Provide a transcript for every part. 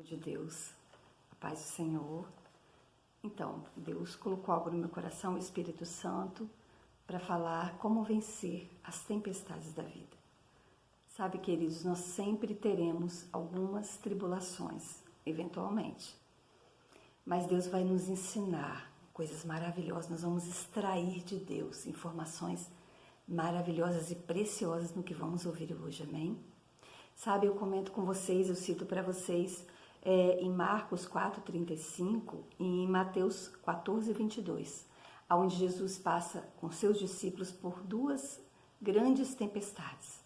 De Deus, a paz do Senhor. Então, Deus colocou algo no meu coração, o Espírito Santo, para falar como vencer as tempestades da vida. Sabe, queridos, nós sempre teremos algumas tribulações, eventualmente. Mas Deus vai nos ensinar coisas maravilhosas, nós vamos extrair de Deus informações maravilhosas e preciosas no que vamos ouvir hoje, amém? Sabe, eu comento com vocês, eu cito para vocês em Marcos 4,35 e em Mateus 14,22, onde Jesus passa com seus discípulos por duas grandes tempestades.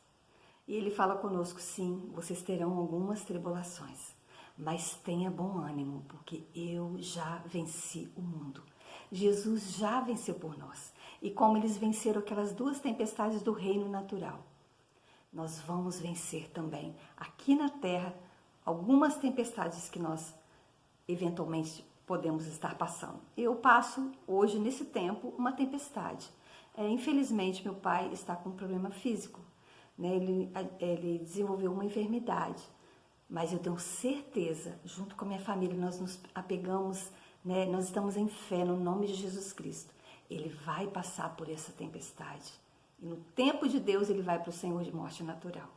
E ele fala conosco, sim, vocês terão algumas tribulações, mas tenha bom ânimo, porque eu já venci o mundo. Jesus já venceu por nós. E como eles venceram aquelas duas tempestades do reino natural, nós vamos vencer também aqui na terra algumas tempestades que nós eventualmente podemos estar passando. Eu passo hoje, nesse tempo, uma tempestade. Infelizmente, meu pai está com um problema físico, né? Ele desenvolveu uma enfermidade, mas eu tenho certeza, junto com a minha família, nós nos apegamos, né? Nós estamos em fé no nome de Jesus Cristo. Ele vai passar por essa tempestade. E no tempo de Deus, ele vai para o Senhor de morte natural.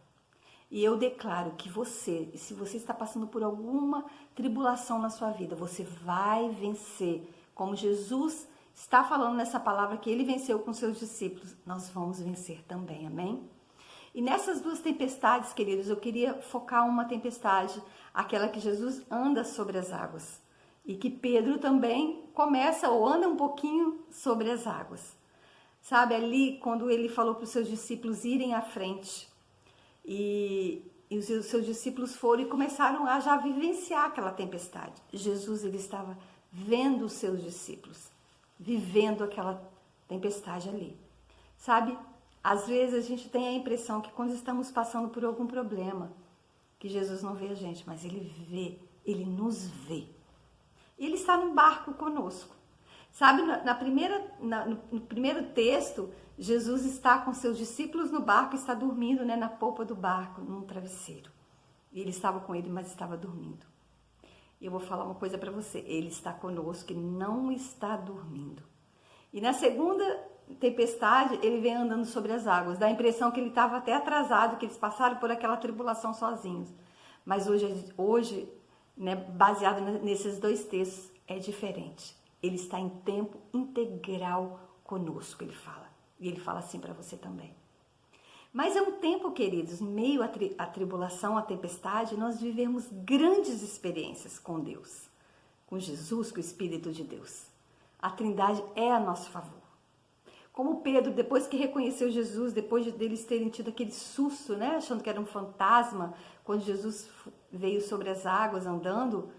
E eu declaro que você, se você está passando por alguma tribulação na sua vida, você vai vencer. Como Jesus está falando nessa palavra que ele venceu com seus discípulos, nós vamos vencer também, amém? E nessas duas tempestades, queridos, eu queria focar uma tempestade, aquela que Jesus anda sobre as águas. E que Pedro também começa ou anda um pouquinho sobre as águas. Sabe, ali quando ele falou para os seus discípulos irem à frente, e os seus discípulos foram e começaram a já vivenciar aquela tempestade. Jesus, ele estava vendo os seus discípulos, vivendo aquela tempestade ali. Sabe, às vezes a gente tem a impressão que quando estamos passando por algum problema, que Jesus não vê a gente, mas ele vê, ele nos vê. Ele está no barco conosco. Sabe, no primeiro texto, Jesus está com seus discípulos no barco, está dormindo, né, na polpa do barco, num travesseiro. E ele estava com ele, mas estava dormindo. E eu vou falar uma coisa para você, ele está conosco, ele não está dormindo. E na segunda tempestade, ele vem andando sobre as águas, dá a impressão que ele estava até atrasado, que eles passaram por aquela tribulação sozinhos. Mas hoje, né, baseado nesses dois textos, é diferente. Ele está em tempo integral conosco, ele fala. E ele fala assim para você também. Mas é um tempo, queridos, em meio à tribulação, à tempestade, nós vivemos grandes experiências com Deus, com Jesus, com o Espírito de Deus. A Trindade é a nosso favor. Como Pedro, depois que reconheceu Jesus, depois deles terem tido aquele susto, né, achando que era um fantasma, quando Jesus veio sobre as águas andando,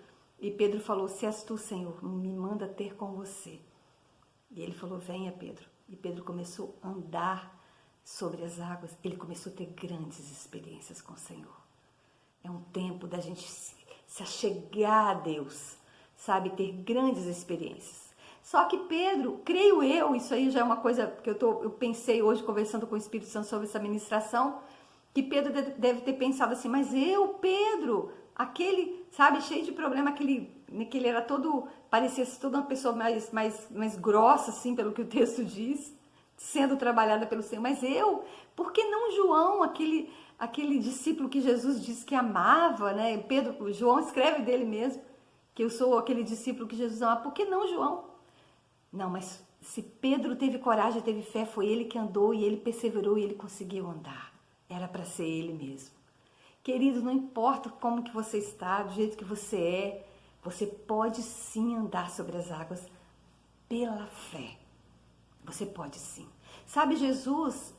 e Pedro falou, se és tu, Senhor, me manda ter com você. E ele falou, venha, Pedro. E Pedro começou a andar sobre as águas. Ele começou a ter grandes experiências com o Senhor. É um tempo da gente se achegar a Deus, sabe? Ter grandes experiências. Só que Pedro, creio eu, isso aí já é uma coisa que eu pensei hoje conversando com o Espírito Santo sobre essa ministração, que Pedro deve ter pensado assim, mas eu, Pedro, aquele, sabe, cheio de problema, que ele era todo, parecia toda uma pessoa mais grossa, assim, pelo que o texto diz, sendo trabalhada pelo Senhor. Mas eu, por que não João, aquele discípulo que Jesus disse que amava, né? João escreve dele mesmo, que eu sou aquele discípulo que Jesus ama. Por que não João? Não, mas se Pedro teve coragem, teve fé, foi ele que andou e ele perseverou e ele conseguiu andar. Era para ser ele mesmo. Querido, não importa como que você está, do jeito que você pode sim andar sobre as águas pela fé. Você pode sim. Sabe, Jesus,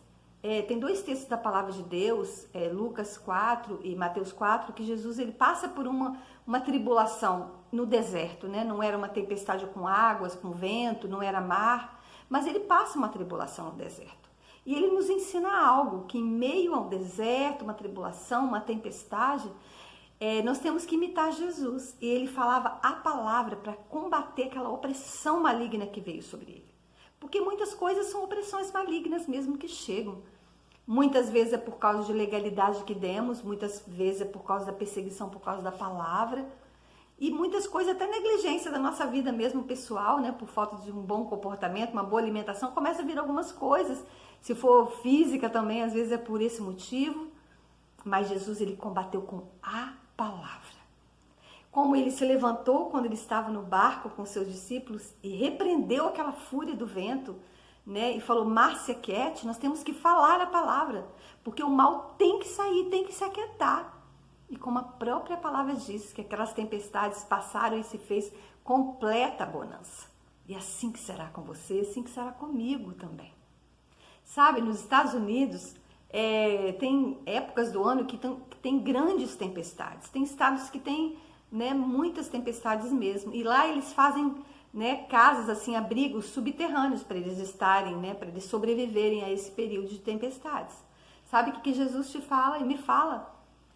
tem dois textos da palavra de Deus, Lucas 4 e Mateus 4, que Jesus ele passa por uma tribulação no deserto, né? Não era uma tempestade com águas, com vento, não era mar, mas ele passa uma tribulação no deserto. E ele nos ensina algo, que em meio ao deserto, uma tribulação, uma tempestade, nós temos que imitar Jesus. E ele falava a palavra para combater aquela opressão maligna que veio sobre ele. Porque muitas coisas são opressões malignas mesmo que chegam. Muitas vezes é por causa de legalidade que demos, muitas vezes é por causa da perseguição, por causa da palavra. E muitas coisas, até negligência da nossa vida mesmo pessoal, né? Por falta de um bom comportamento, uma boa alimentação, começa a vir algumas coisas. Se for física também, às vezes é por esse motivo. Mas Jesus, ele combateu com a palavra. Como ele se levantou quando ele estava no barco com seus discípulos e repreendeu aquela fúria do vento, né? E falou, mar se aquiete, nós temos que falar a palavra, porque o mal tem que sair, tem que se aquietar. E como a própria palavra diz, que aquelas tempestades passaram e se fez completa a bonança. E assim que será com você, assim que será comigo também. Sabe, nos Estados Unidos, tem épocas do ano que tem grandes tempestades. Tem estados que tem, né, muitas tempestades mesmo. E lá eles fazem, né, casas, assim, abrigos subterrâneos para eles estarem, né, para eles sobreviverem a esse período de tempestades. Sabe o que Jesus te fala e me fala?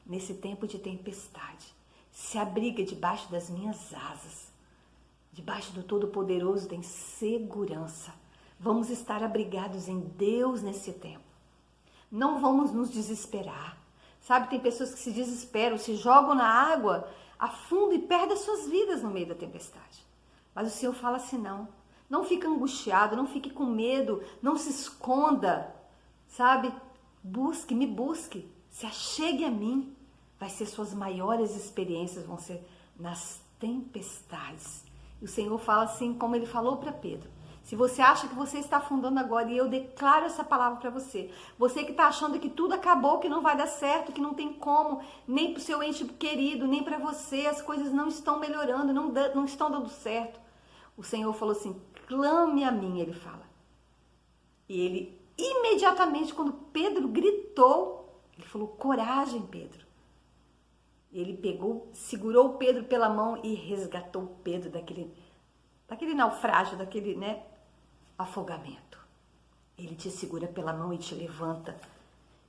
Nesse tempo de tempestade, se abriga debaixo das minhas asas. Debaixo do Todo-Poderoso tem segurança. Vamos estar abrigados em Deus nesse tempo. Não vamos nos desesperar. Sabe, tem pessoas que se desesperam, se jogam na água, afundam e perdem as suas vidas no meio da tempestade. Mas o Senhor fala assim, não fique angustiado, não fique com medo, não se esconda, sabe? Me busque, se achegue a mim. Vai ser suas maiores experiências, vão ser nas tempestades. E o Senhor fala assim, como ele falou para Pedro. Se você acha que você está afundando agora, e eu declaro essa palavra para você. Você que está achando que tudo acabou, que não vai dar certo, que não tem como, nem para o seu ente querido, nem para você, as coisas não estão melhorando, não estão dando certo. O Senhor falou assim, clame a mim, ele fala. E ele, imediatamente, quando Pedro gritou, ele falou, coragem, Pedro. Ele pegou, segurou Pedro pela mão e resgatou Pedro daquele naufrágio, daquele, né, afogamento. Ele te segura pela mão e te levanta.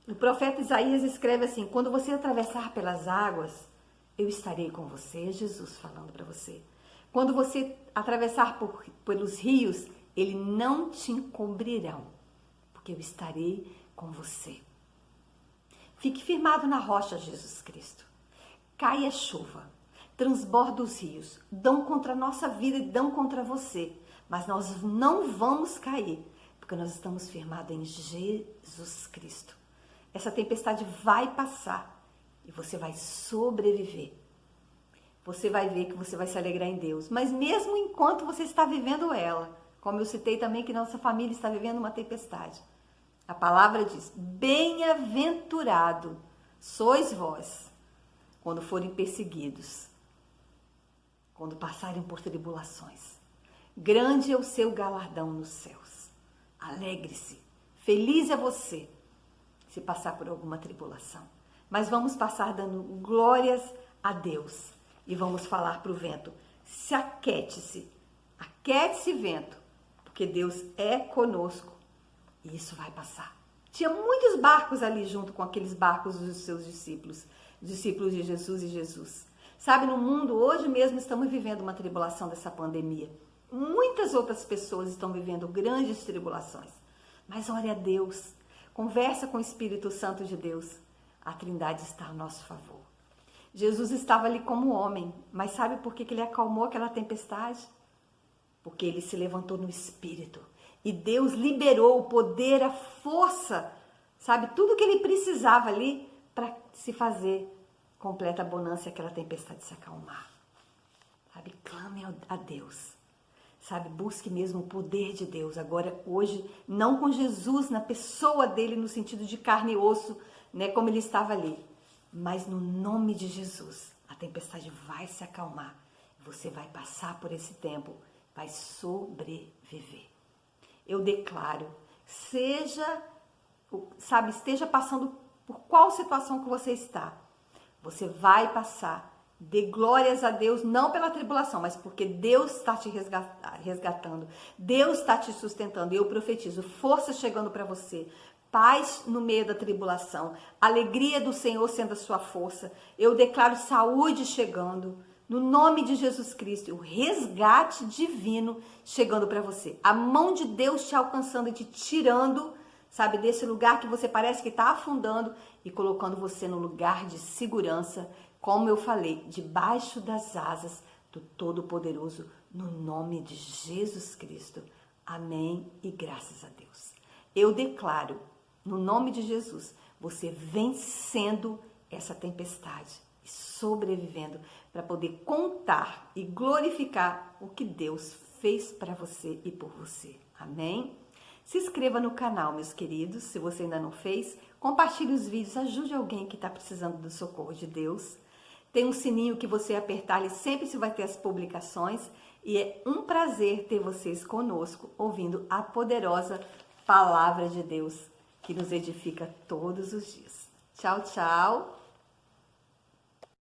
O profeta Isaías escreve assim, quando você atravessar pelas águas, eu estarei com você. É Jesus falando para você. Quando você atravessar pelos rios, eles não te encobrirão, porque eu estarei com você. Fique firmado na rocha, Jesus Cristo. Cai a chuva, transborda os rios, dão contra a nossa vida e dão contra você. Mas nós não vamos cair, porque nós estamos firmados em Jesus Cristo. Essa tempestade vai passar e você vai sobreviver. Você vai ver que você vai se alegrar em Deus. Mas mesmo enquanto você está vivendo ela, como eu citei também que nossa família está vivendo uma tempestade, a palavra diz, bem-aventurado sois vós, quando forem perseguidos, quando passarem por tribulações. Grande é o seu galardão nos céus. Alegre-se, feliz é você se passar por alguma tribulação. Mas vamos passar dando glórias a Deus e vamos falar para o vento, se aquete-se vento, porque Deus é conosco e isso vai passar. Tinha muitos barcos ali junto com aqueles barcos dos seus discípulos de Jesus e Jesus. Sabe, no mundo hoje mesmo estamos vivendo uma tribulação dessa pandemia. Muitas outras pessoas estão vivendo grandes tribulações. Mas ore a Deus, conversa com o Espírito Santo de Deus. A Trindade está a nosso favor. Jesus estava ali como homem, mas sabe por que ele acalmou aquela tempestade? Porque ele se levantou no Espírito. E Deus liberou o poder, a força, sabe, tudo que ele precisava ali para se fazer completa a bonança e aquela tempestade se acalmar. Sabe, clame a Deus. Sabe, busque mesmo o poder de Deus. Agora, hoje, não com Jesus na pessoa dele, no sentido de carne e osso, né, como ele estava ali. Mas no nome de Jesus, a tempestade vai se acalmar. Você vai passar por esse tempo, vai sobreviver. Eu declaro, esteja passando por qual situação que você está, você vai passar. Dê glórias a Deus, não pela tribulação, mas porque Deus está te resgatando, Deus está te sustentando. E eu profetizo, força chegando para você, paz no meio da tribulação, alegria do Senhor sendo a sua força. Eu declaro saúde chegando, no nome de Jesus Cristo, o resgate divino chegando para você. A mão de Deus te alcançando e te tirando, sabe, desse lugar que você parece que está afundando e colocando você no lugar de segurança, como eu falei, debaixo das asas do Todo-Poderoso, no nome de Jesus Cristo. Amém e graças a Deus. Eu declaro, no nome de Jesus, você vencendo essa tempestade e sobrevivendo para poder contar e glorificar o que Deus fez para você e por você. Amém? Se inscreva no canal, meus queridos, se você ainda não fez. Compartilhe os vídeos, ajude alguém que está precisando do socorro de Deus. Tem um sininho que você apertar e sempre se vai ter as publicações. E é um prazer ter vocês conosco, ouvindo a poderosa Palavra de Deus, que nos edifica todos os dias. Tchau, tchau!